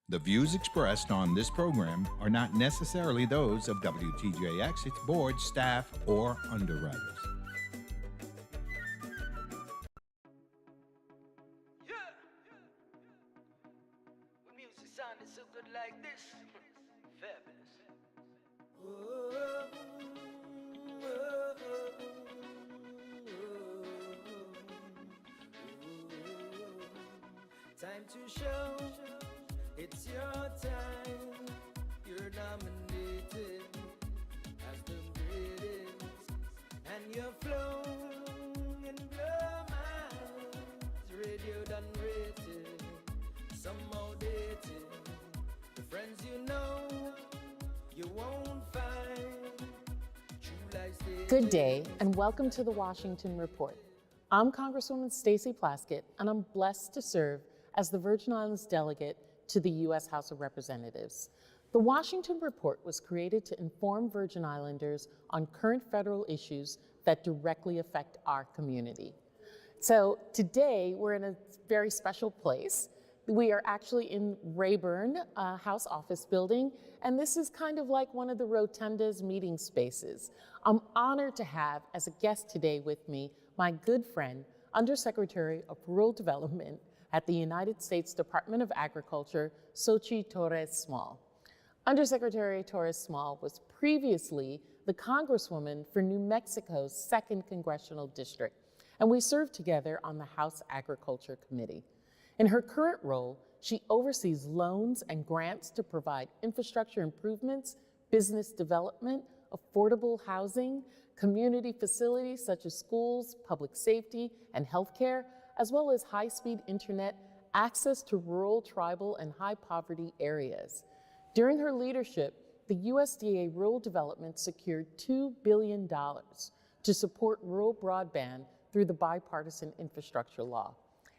The views expressed on this program are not necessarily those of WTJX, its board, staff, or underwriters. When music sounded so good like this, fabulous. Time to show, it's your time. You're nominated as the greatest, and you're flowing in blow minds. Radio done rated, some outdated. The friends you know, you won't find. True life stays. Good day, and welcome to the Washington Report. I'm Congresswoman Stacey Plaskett, and I'm blessed to serve as the Virgin Islands delegate to the U.S. House of Representatives. The Washington Report was created to inform Virgin Islanders on current federal issues that directly affect our community. So today, we're in a very special place. We are actually in Rayburn House Office Building, and this is kind of like one of the Rotunda's meeting spaces. I'm honored to have as a guest today with me my good friend, Undersecretary of Rural Development at the United States Department of Agriculture, Xochitl Torres-Small. Undersecretary Torres-Small was previously the Congresswoman for New Mexico's 2nd Congressional District, and we served together on the House Agriculture Committee. In her current role, she oversees loans and grants to provide infrastructure improvements, business development, affordable housing, community facilities such as schools, public safety, and healthcare, as well as high-speed internet, access to rural, tribal, and high-poverty areas. During her leadership, the USDA Rural Development secured $2 billion to support rural broadband through the bipartisan infrastructure law.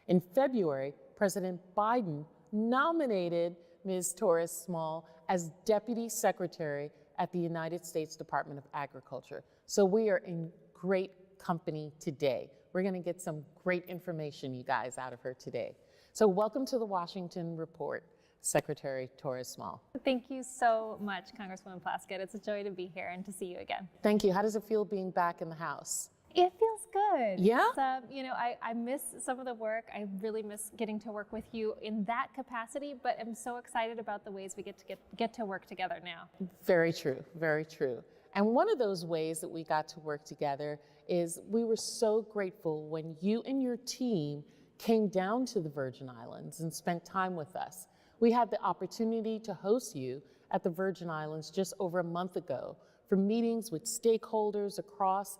In February, President Biden nominated Ms. Torres-Small as Deputy Secretary at the United States Department of Agriculture. So we are in great company today. We're going to get some great information, you guys, out of her today. So welcome to the Washington Report, Secretary Torres-Small. Thank you so much, Congresswoman Plaskett. It's a joy to be here and to see you again. Thank you. How does it feel being back in the House? It feels good. Yeah? I miss some of the work. I really miss getting to work with you in that capacity, but I'm so excited about the ways we get to work together now. Very true, very true. And one of those ways that we got to work together is we were so grateful when you and your team came down to the Virgin Islands and spent time with us. We had the opportunity to host you at the Virgin Islands just over a month ago for meetings with stakeholders across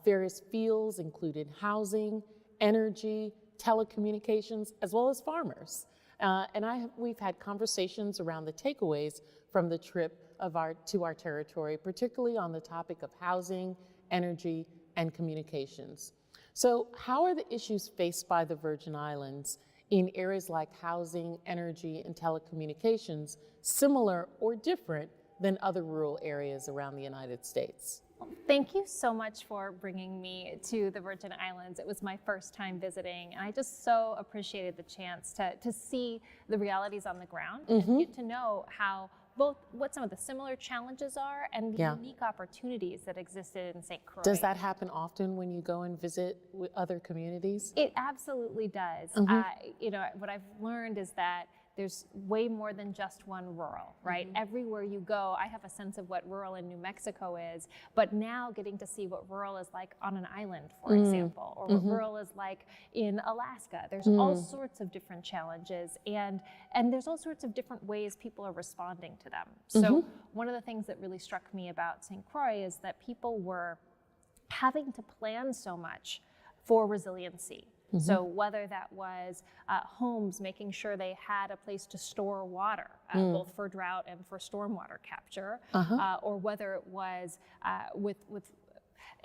various fields, including housing, energy, telecommunications, as well as farmers. We've had conversations around the takeaways from the trip to our territory, particularly on the topic of housing, energy, and communications. So how are the issues faced by the Virgin Islands in areas like housing, energy, and telecommunications similar or different than other rural areas around the United States? Thank you so much for bringing me to the Virgin Islands. It was my first time visiting, and I just so appreciated the chance to see the realities on the ground and get to know what some of the similar challenges are and the unique opportunities that existed in St. Croix. Does that happen often when you go and visit with other communities? It absolutely does. What I've learned is that there's way more than just one rural, right? Everywhere you go, I have a sense of what rural in New Mexico is, but now getting to see what rural is like on an island, for example, or what rural is like in Alaska. There's all sorts of different challenges, and there's all sorts of different ways people are responding to them. So one of the things that really struck me about St. Croix is that people were having to plan so much for resiliency. So whether that was homes, making sure they had a place to store water, both for drought and for stormwater capture, or whether it was with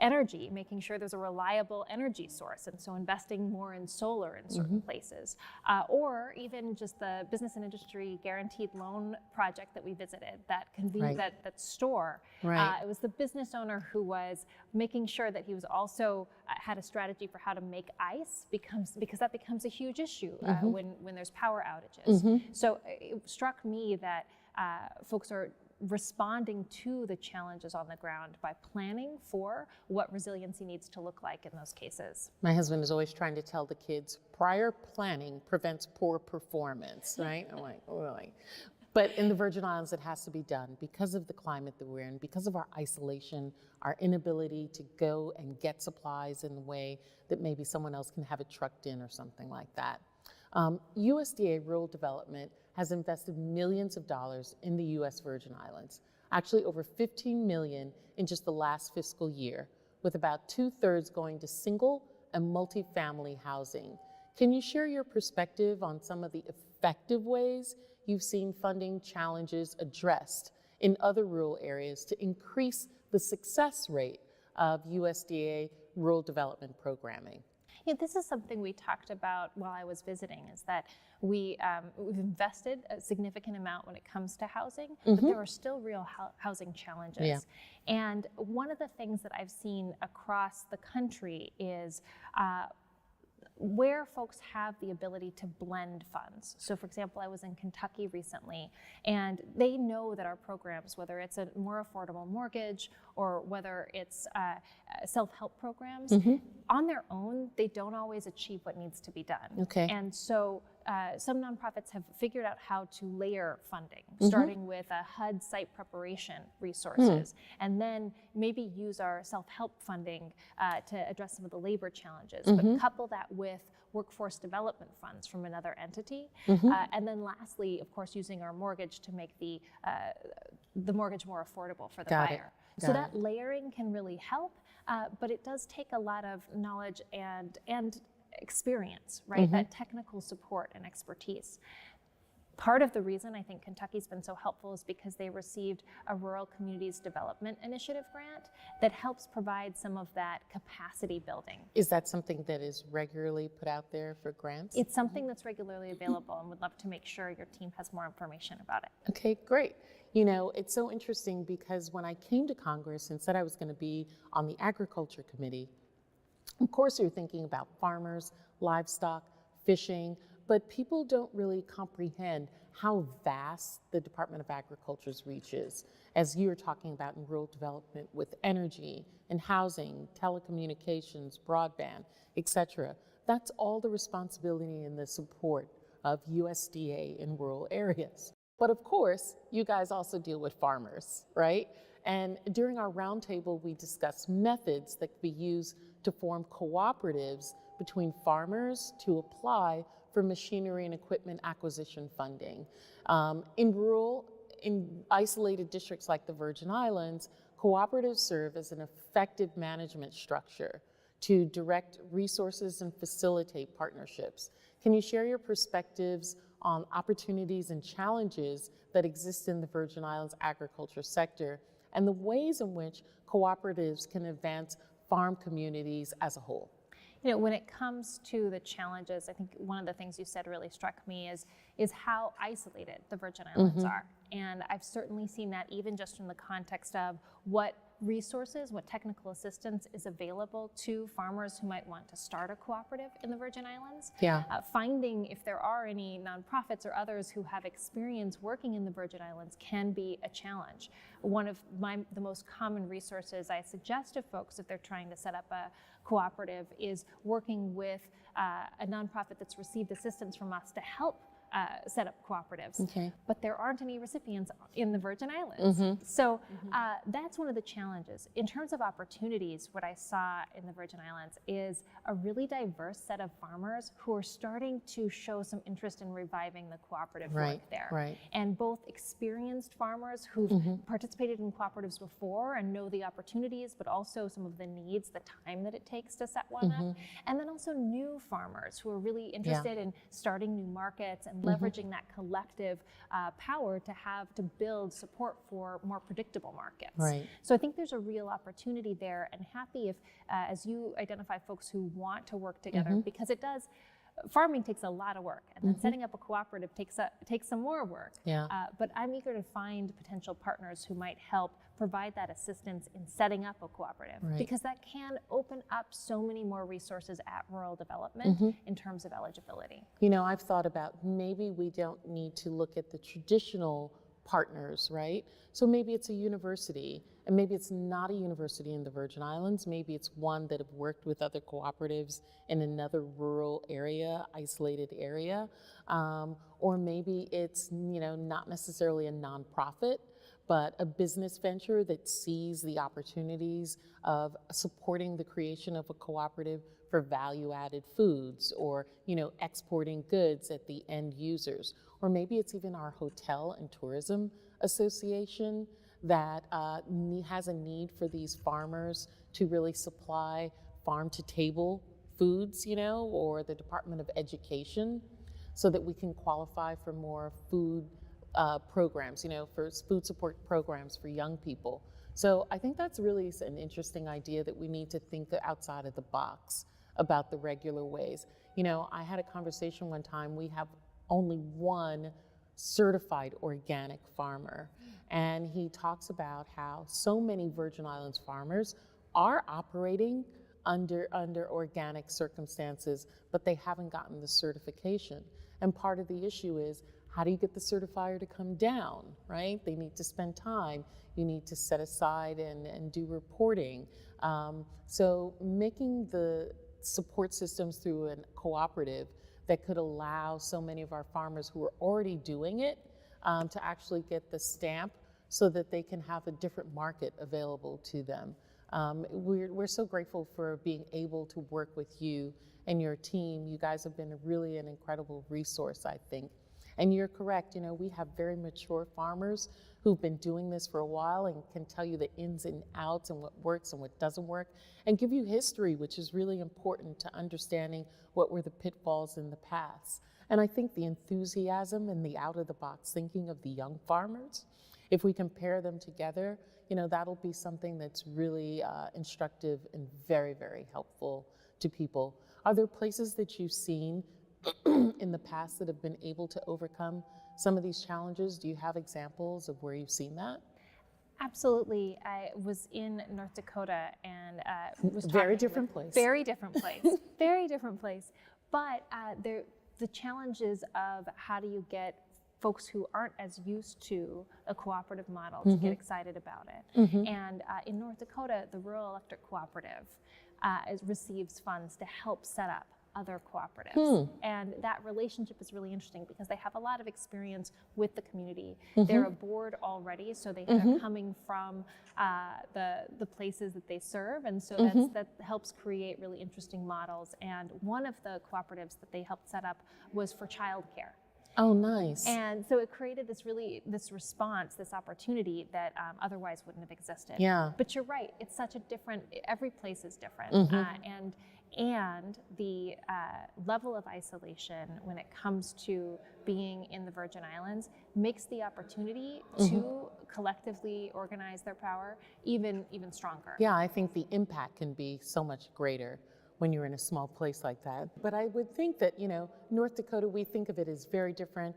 energy, making sure there's a reliable energy source, and so investing more in solar in certain places, or even just the business and industry guaranteed loan project that we visited, that that store. It was the business owner who was making sure that he was also had a strategy for how to make ice, because that becomes a huge issue when there's power outages. So it struck me that folks are responding to the challenges on the ground by planning for what resiliency needs to look like in those cases. My husband is always trying to tell the kids, prior planning prevents poor performance, right? I'm like, really? But in the Virgin Islands, it has to be done because of the climate that we're in, because of our isolation, our inability to go and get supplies in the way that maybe someone else can have it trucked in or something like that. USDA Rural Development has invested millions of dollars in the U.S. Virgin Islands, actually over $15 million in just the last fiscal year, with about 2/3 going to single and multifamily housing. Can you share your perspective on some of the effective ways you've seen funding challenges addressed in other rural areas to increase the success rate of USDA rural development programming? Yeah, this is something we talked about while I was visiting, is that we've invested a significant amount when it comes to housing, but there are still real housing challenges. Yeah. And one of the things that I've seen across the country is where folks have the ability to blend funds. So for example, I was in Kentucky recently, and they know that our programs, whether it's a more affordable mortgage or whether it's self-help programs, on their own, they don't always achieve what needs to be done. Okay. And so some nonprofits have figured out how to layer funding, starting with a HUD site preparation resources, and then maybe use our self-help funding to address some of the labor challenges, but couple that with workforce development funds from another entity. And then lastly, of course, using our mortgage to make the mortgage more affordable for the buyer. So that layering can really help, but it does take a lot of knowledge and experience, right? That technical support and expertise. Part of the reason I think Kentucky's been so helpful is because they received a Rural Communities Development Initiative grant that helps provide some of that capacity building. Is that something that is regularly put out there for grants? It's something that's regularly available, and would love to make sure your team has more information about it. Okay, great. You know, it's so interesting because when I came to Congress and said I was going to be on the Agriculture Committee, of course you're thinking about farmers, livestock, fishing, but people don't really comprehend how vast the Department of Agriculture's reach is, as you're talking about in rural development with energy and housing, telecommunications, broadband, etc. That's all the responsibility and the support of USDA in rural areas. But of course, you guys also deal with farmers, right? And during our roundtable, we discussed methods that could be used to form cooperatives between farmers to apply for machinery and equipment acquisition funding. In isolated districts like the Virgin Islands, cooperatives serve as an effective management structure to direct resources and facilitate partnerships. Can you share your perspectives on opportunities and challenges that exist in the Virgin Islands agriculture sector and the ways in which cooperatives can advance farm communities as a whole? You know, when it comes to the challenges, I think one of the things you said really struck me is how isolated the Virgin Islands are. And I've certainly seen that even just from the context of what resources, what technical assistance is available to farmers who might want to start a cooperative in the Virgin Islands. Yeah. Finding if there are any nonprofits or others who have experience working in the Virgin Islands can be a challenge. One of the most common resources I suggest to folks if they're trying to set up a cooperative is working with a nonprofit that's received assistance from us to help set up cooperatives. Okay. But there aren't any recipients in the Virgin Islands. So that's one of the challenges. In terms of opportunities, what I saw in the Virgin Islands is a really diverse set of farmers who are starting to show some interest in reviving the cooperative work there. Right. And both experienced farmers who've participated in cooperatives before and know the opportunities, but also some of the needs, the time that it takes to set one up. And then also new farmers who are really interested in starting new markets and leveraging that collective power to build support for more predictable markets. Right. So I think there's a real opportunity there, and happy if, as you identify folks who want to work together, because it does. Farming takes a lot of work, and then setting up a cooperative takes some more work. Yeah. But I'm eager to find potential partners who might help provide that assistance in setting up a cooperative, because that can open up so many more resources at rural development in terms of eligibility. You know, I've thought about maybe we don't need to look at the traditional partners, right? So maybe it's a university, and maybe it's not a university in the Virgin Islands. Maybe it's one that have worked with other cooperatives in another rural area, isolated area. Or maybe it's, you know, not necessarily a nonprofit, but a business venture that sees the opportunities of supporting the creation of a cooperative for value-added foods, or, you know, exporting goods at the end users. Or maybe it's even our Hotel and Tourism Association that has a need for these farmers to really supply farm-to-table foods, you know, or the Department of Education, so that we can qualify for more food programs, you know, for food support programs for young people. So I think that's really an interesting idea, that we need to think outside of the box about the regular ways. You know, I had a conversation one time, we have only one certified organic farmer, and he talks about how so many Virgin Islands farmers are operating under organic circumstances, but they haven't gotten the certification. And part of the issue is, how do you get the certifier to come down, right? They need to spend time. You need to set aside and do reporting. So making the support systems through a cooperative that could allow so many of our farmers who are already doing it to actually get the stamp, so that they can have a different market available to them. We're so grateful for being able to work with you and your team. You guys have been really an incredible resource, I think. And you're correct, you know, we have very mature farmers who've been doing this for a while and can tell you the ins and outs and what works and what doesn't work, and give you history, which is really important to understanding what were the pitfalls in the past. And I think the enthusiasm and the out-of-the-box thinking of the young farmers, if we compare them together, you know, that'll be something that's really instructive and very, very helpful to people. Are there places that you've seen in the past that have been able to overcome some of these challenges? Do you have examples of where you've seen that? Absolutely. I was in North Dakota, and was very different place. Very different place. Very different place. But the challenges of how do you get folks who aren't as used to a cooperative model to get excited about it. And in North Dakota, the Rural Electric Cooperative receives funds to help set up other cooperatives. And that relationship is really interesting because they have a lot of experience with the community. They're a board already, so they're coming from the places that they serve, and so that helps create really interesting models. And one of the cooperatives that they helped set up was for childcare. Oh, nice. And so it created this response, this opportunity that otherwise wouldn't have existed. Yeah. But you're right, it's such a different, every place is different. And the level of isolation when it comes to being in the Virgin Islands makes the opportunity to collectively organize their power even stronger. Yeah, I think the impact can be so much greater when you're in a small place like that. But I would think that, you know, North Dakota, we think of it as very different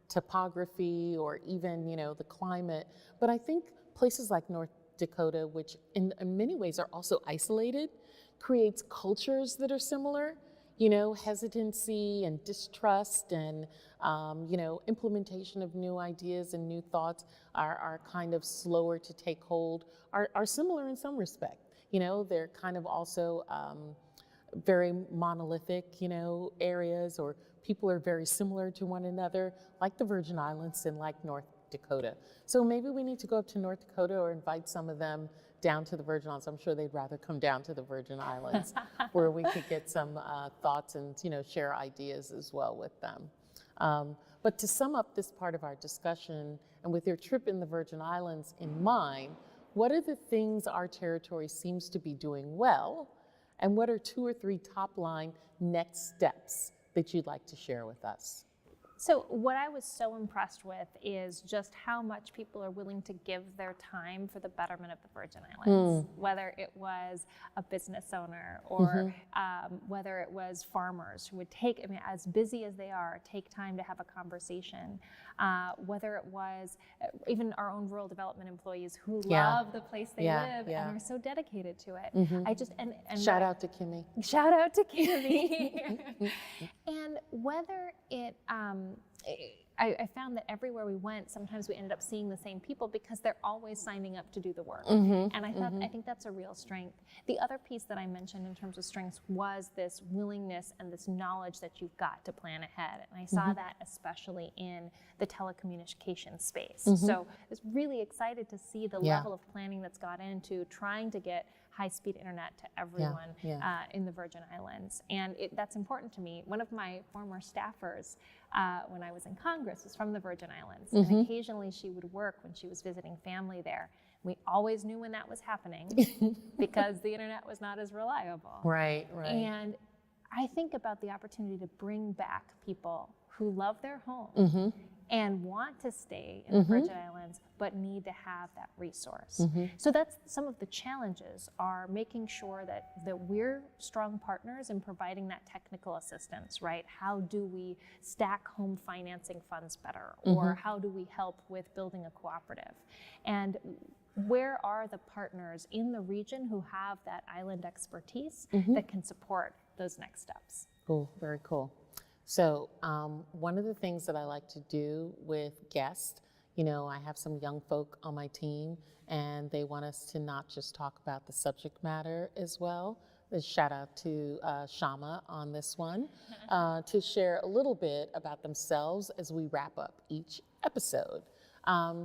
topography or even, you know, the climate. But I think places like North Dakota, which in many ways are also isolated, creates cultures that are similar, you know, hesitancy and distrust and, you know, implementation of new ideas and new thoughts are kind of slower to take hold, are similar in some respect. You know, they're kind of also very monolithic, you know, areas, or people are very similar to one another, like the Virgin Islands and like North Dakota. So maybe we need to go up to North Dakota or invite some of them down to the Virgin Islands. I'm sure they'd rather come down to the Virgin Islands where we could get some thoughts and, you know, share ideas as well with them. But to sum up this part of our discussion, and with your trip in the Virgin Islands in mind, what are the things our territory seems to be doing well, and what are 2 or 3 top line next steps that you'd like to share with us? So what I was so impressed with is just how much people are willing to give their time for the betterment of the Virgin Islands, whether it was a business owner or whether it was farmers who would take, I mean, as busy as they are, take time to have a conversation, whether it was even our own rural development employees who love the place they live and are so dedicated to it. I just, and shout out to Kimmy. Shout out to Kimmy. And whether it, I found that everywhere we went, sometimes we ended up seeing the same people because they're always signing up to do the work. And I think that's a real strength. The other piece that I mentioned in terms of strengths was this willingness and this knowledge that you've got to plan ahead. And I saw that especially in the telecommunications space. So I was really excited to see the level of planning that's got into trying to get high-speed internet to everyone in the Virgin Islands. And that's important to me. One of my former staffers when I was in Congress was from the Virgin Islands. And occasionally she would work when she was visiting family there. We always knew when that was happening because the internet was not as reliable. Right. And I think about the opportunity to bring back people who love their home and want to stay in the Virgin Islands, but need to have that resource. So that's some of the challenges, are making sure that we're strong partners in providing that technical assistance, right? How do we stack home financing funds better? Or how do we help with building a cooperative? And where are the partners in the region who have that island expertise that can support those next steps? Cool, very cool. So one of the things that I like to do with guests, I have some young folk on my team, and they want us to not just talk about the subject matter as well. A shout out to Shama on this one, to share a little bit about themselves as we wrap up each episode.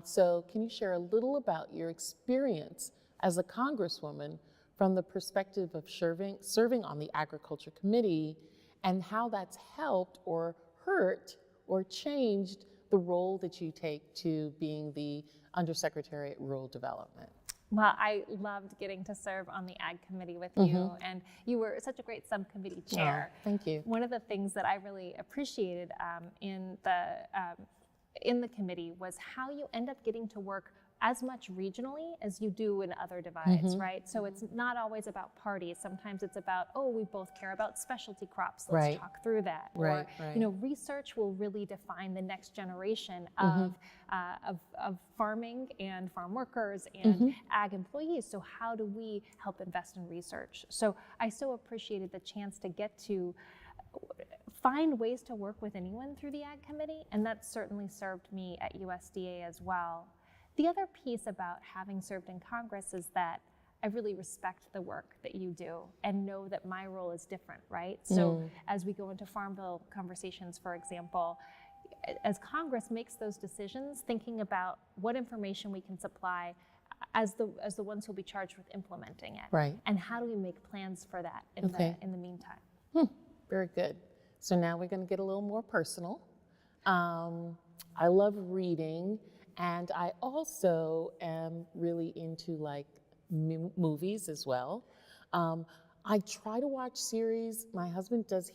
So can you share a little about your experience as a Congresswoman from the perspective of serving on the Agriculture Committee, and how that's helped or hurt or changed the role that you take to being the Undersecretary at Rural Development? Well, I loved getting to serve on the Ag Committee with you, and you were such a great subcommittee chair. Oh, thank you. One of the things that I really appreciated in the committee was how you end up getting to work as much regionally as you do in other divides, right? So it's not always about parties. Sometimes it's about, we both care about specialty crops. Let's talk through that. Or, research will really define the next generation of farming and farm workers and ag employees. So how do we help invest in research? So I so appreciated the chance to get to find ways to work with anyone through the Ag Committee, and that certainly served me at USDA as well. The other piece about having served in Congress is that I really respect the work that you do and know that my role is different, right? So as we go into Farm Bill conversations, for example, as Congress makes those decisions, thinking about what information we can supply as the ones who'll be charged with implementing it. Right. And how do we make plans for that in the meantime? Very good. So now we're going to get a little more personal. I love reading, and I also am really into movies as well. I try to watch series. My husband does.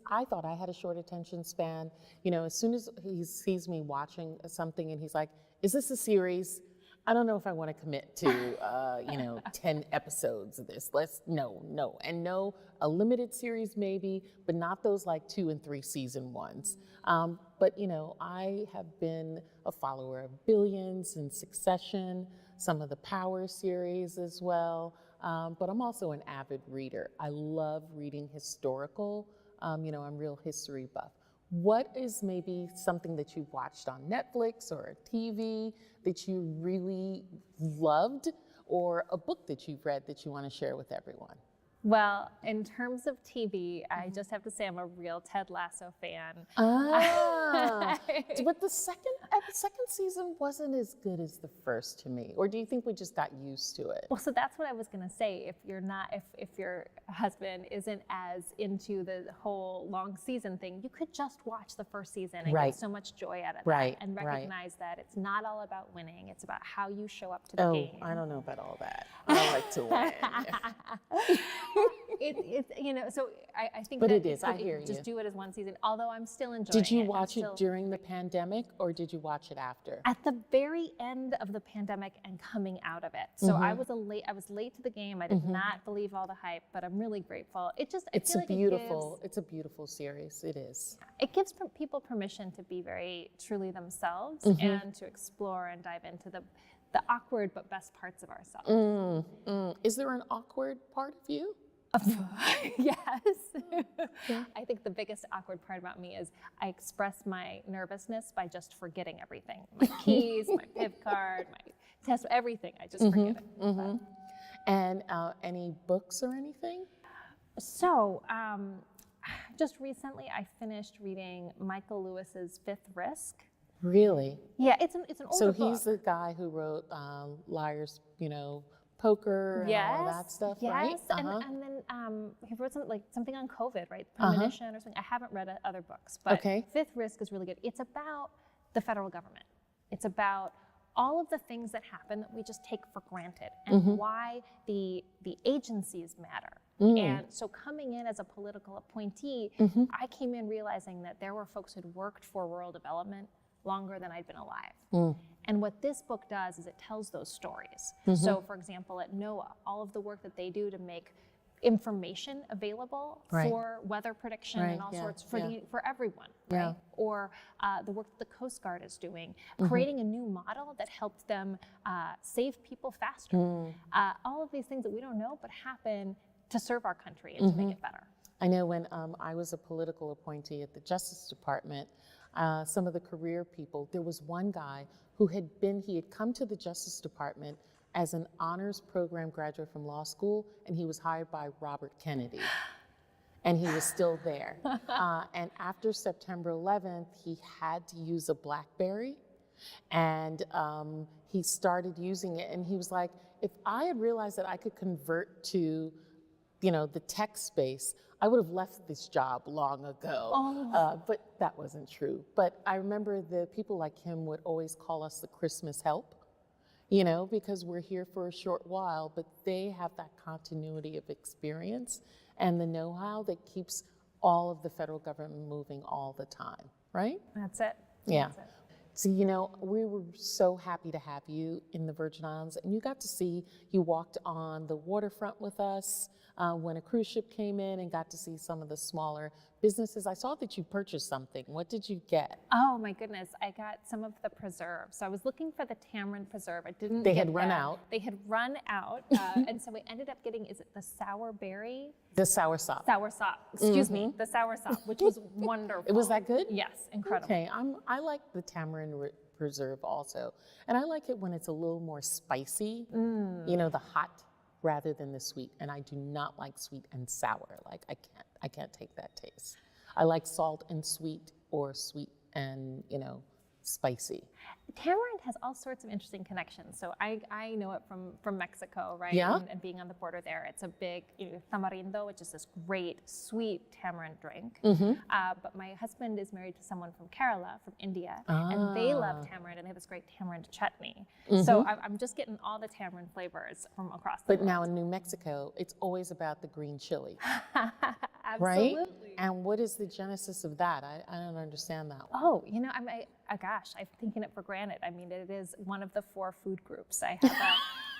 I thought I had a short attention span. As soon as he sees me watching something and he's like, "Is this a series?" I don't know if I want to commit to 10 episodes of this. No. And no, a limited series maybe, but not those 2 and 3 season ones. But I have been a follower of Billions and Succession, some of the Power series as well. But I'm also an avid reader. I love reading historical. I'm real history buff. What is maybe something that you've watched on Netflix or TV that you really loved, or a book that you've read that you want to share with everyone? Well, in terms of TV, I just have to say I'm a real Ted Lasso fan. But the second the second season wasn't as good as the first to me, or do you think we just got used to it? Well, so that's what I was going to say. If you're not, if your husband isn't as into the whole long season thing, you could just watch the first season and Right. get so much joy out of Right, that, and right. recognize that it's not all about winning. It's about how you show up to the Oh, game. I don't know about all that. I like to win. It's you know, so I think But that it is, I hear just you. do it as one season, although I'm still enjoying it. Did you I'm watch it still- during the pandemic, or did you watch it after? At the very end of the pandemic and coming out of it. So I was late to the game. I did not believe all the hype, but I'm really grateful. It just, I It's feel a like beautiful, it's a beautiful series. It is. it gives people permission to be very truly themselves and to explore and dive into the awkward but best parts of ourselves. Is there an awkward part of you? Yes. I think the biggest awkward part about me is I express my nervousness by just forgetting everything. My keys, my PIV card, my test, everything. I just forget it. And any books or anything? So, just recently I finished reading Michael Lewis's Fifth Risk. Really? Yeah, it's an older So book. he's the guy who wrote Liar's, Poker and all that stuff, right? Yes, and then he wrote something on COVID, right? Premonition or something. I haven't read other books, but Okay. Fifth Risk is really good. It's about the federal government. It's about all of the things that happen that we just take for granted and why the agencies matter. And so coming in as a political appointee, I came in realizing that there were folks who'd worked for rural development longer than I'd been alive. And what this book does is it tells those stories. So for example, at NOAA, all of the work that they do to make information available Right. for weather prediction Right, and all yeah, sorts yeah. for everyone, Yeah. right? Or the work that the Coast Guard is doing, creating a new model that helped them save people faster. All of these things that we don't know but happen to serve our country and to make it better. I know when I was a political appointee at the Justice Department, some of the career people, there was one guy who he had come to the Justice Department as an honors program graduate from law school, and he was hired by Robert Kennedy. And he was still there. And after September 11th, he had to use a BlackBerry, and he started using it, and he was like, if I had realized that I could convert to the tech space, I would have left this job long ago. But that wasn't true. But I remember the people like him would always call us the Christmas help, because we're here for a short while, but they have that continuity of experience and the know-how that keeps all of the federal government moving all the time, right? That's it. Yeah. That's it. So, we were so happy to have you in the Virgin Islands, and you walked on the waterfront with us when a cruise ship came in, and got to see some of the smaller businesses. I saw that you purchased something. What did you get? Oh my goodness, I got some of the preserves. So I was looking for the tamarind preserve. I didn't They get had run that. out. They had run out, and so we ended up getting, is it the sour berry? The soursop. Soursop, excuse me, the soursop, which was wonderful. Was that good? Yes, incredible. Okay, I like the tamarind preserve also, and I like it when it's a little more spicy. The hot rather than the sweet. And I do not like sweet and sour. Like I can't take that taste. I like salt and sweet, or sweet and spicy. Tamarind has all sorts of interesting connections. So I know it from Mexico, right? Yeah. And being on the border there, it's a big tamarindo, which is this great sweet tamarind drink. But my husband is married to someone from Kerala, from India, and they love tamarind, and they have this great tamarind chutney. So I'm just getting all the tamarind flavors from across the But world. now in New Mexico, it's always about the green chili, Absolutely. right? And what is the genesis of that? I don't understand that one. Oh, gosh, I'm taking it for granted. I mean, it is one of the 4 food groups.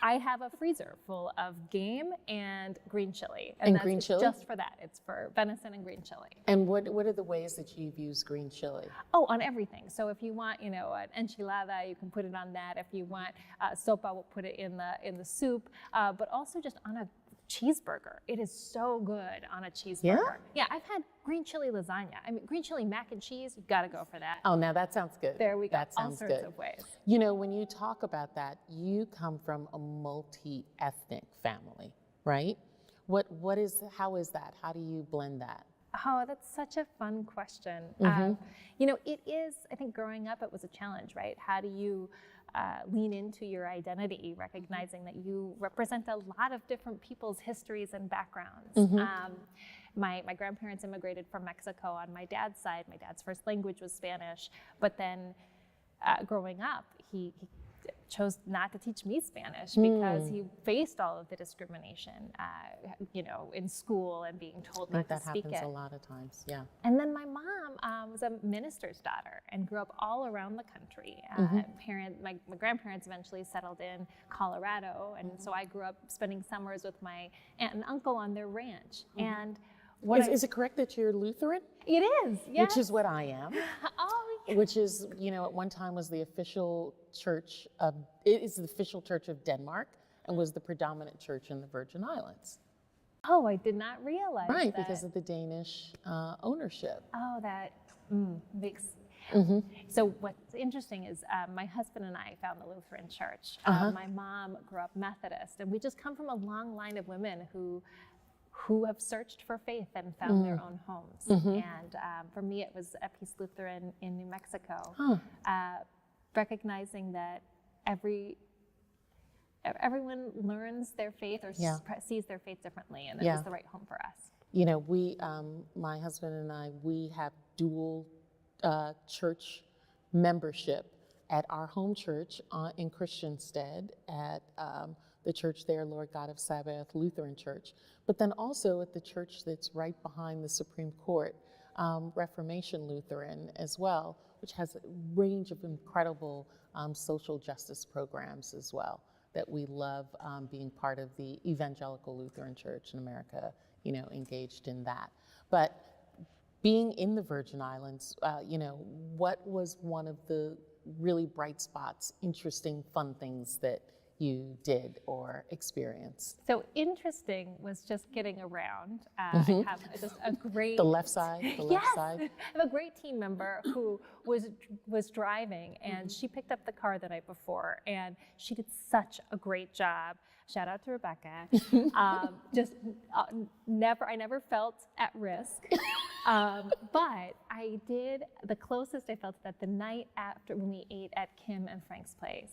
I have a freezer full of game and green chili. And that's green chili? Just for that. It's for venison and green chili. And what are the ways that you've used green chili? Oh, on everything. So if you want, an enchilada, you can put it on that. If you want sopa, we'll put it in the soup. But also just on a cheeseburger. It is so good on a cheeseburger. Yeah, I've had green chili lasagna. I mean, green chili mac and cheese, you gotta go for that. Oh, now that sounds good. There we go. That sounds all sorts good. of ways. When you talk about that, you come from a multi-ethnic family, right? How is that? How do you blend that? Oh, that's such a fun question. It is, I think growing up, it was a challenge, right? How do you lean into your identity, recognizing that you represent a lot of different people's histories and backgrounds? My grandparents immigrated from Mexico on my dad's side. My dad's first language was Spanish, but then growing up, he chose not to teach me Spanish because he faced all of the discrimination, in school and being told not to speak it. That happens a lot of times, yeah. And then my mom was a minister's daughter and grew up all around the country. My grandparents eventually settled in Colorado, and so I grew up spending summers with my aunt and uncle on their ranch. And is it correct that you're Lutheran? It is, yes. Which is what I am. Which is, at one time was the official church of, it is the official church of Denmark and was the predominant church in the Virgin Islands. Oh, I did not realize Right, that. because of the Danish ownership. Oh, that makes... So what's interesting is my husband and I found the Lutheran church. My mom grew up Methodist, and we just come from a long line of women who have searched for faith and found their own homes. And for me, it was Peace Lutheran in New Mexico, recognizing that everyone learns their faith or sees their faith differently, and it was the right home for us. We, my husband and I, we have dual church membership at our home church in Christiansted at the church there, Lord God of Sabaoth Lutheran Church, but then also at the church that's right behind the Supreme Court, Reformation Lutheran as well, which has a range of incredible social justice programs as well that we love being part of the Evangelical Lutheran Church in America, engaged in that. But being in the Virgin Islands, what was one of the really bright spots, interesting, fun things that you did or experienced? So interesting was just getting around. I have just a great... The left side? I have a great team member who was driving, and she picked up the car the night before, and she did such a great job. Shout out to Rebecca. I never felt at risk. But I did, the closest I felt that the night after when we ate at Kim and Frank's place.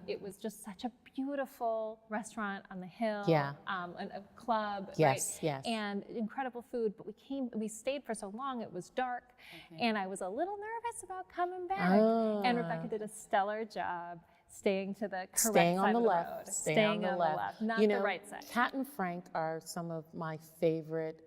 It was just such a beautiful restaurant on the hill, a club, right? And incredible food. But we stayed for so long, it was dark, and I was a little nervous about coming back. And Rebecca did a stellar job staying to the correct side of the road. Staying on the left, not the right side. Kat and Frank are some of my favorite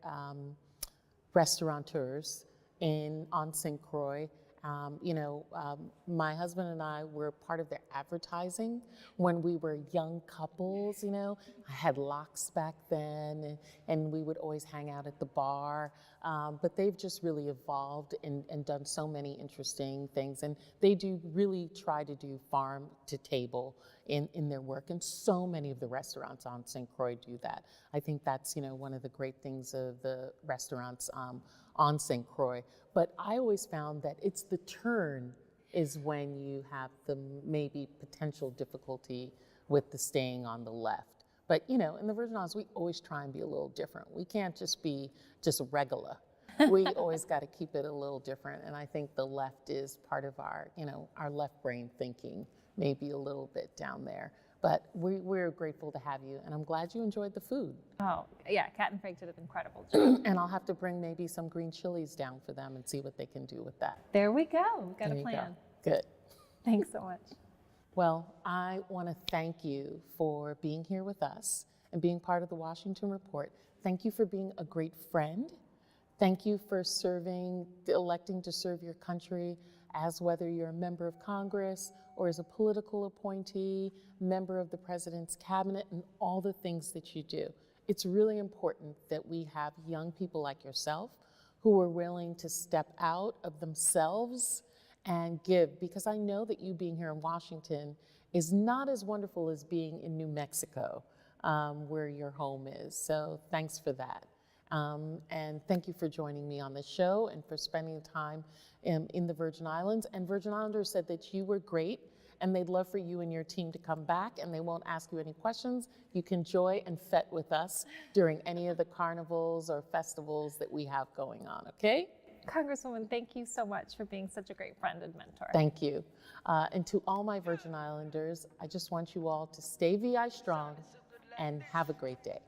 restaurateurs on St. Croix. My husband and I were part of their advertising when we were young couples. I had locks back then, and we would always hang out at the bar. But they've just really evolved and done so many interesting things. And they do really try to do farm to table in their work. And so many of the restaurants on St. Croix do that. I think that's, one of the great things of the restaurants on St. Croix. But I always found that it's the turn is when you have the maybe potential difficulty with the staying on the left. But, in the Virgin Islands, we always try and be a little different. We can't just be just regular. We always got to keep it a little different. And I think the left is part of our, our left brain thinking, maybe a little bit down there. But we're grateful to have you, and I'm glad you enjoyed the food. Oh, yeah, Kat and Frank did an incredible job. And I'll have to bring maybe some green chilies down for them and see what they can do with that. There we go. Got a plan. Good. Thanks so much. Well, I want to thank you for being here with us and being part of the Washington Report. Thank you for being a great friend. Thank you for electing to serve your country as whether you're a member of Congress or as a political appointee, member of the president's cabinet, and all the things that you do. It's really important that we have young people like yourself who are willing to step out of themselves and give, because I know that you being here in Washington is not as wonderful as being in New Mexico, where your home is. So thanks for that. And thank you for joining me on the show and for spending time in the Virgin Islands. And Virgin Islanders said that you were great and they'd love for you and your team to come back, and they won't ask you any questions. You can enjoy and fet with us during any of the carnivals or festivals that we have going on, okay? Congresswoman, thank you so much for being such a great friend and mentor. Thank you. And to all my Virgin Islanders, I just want you all to stay VI strong and have a great day.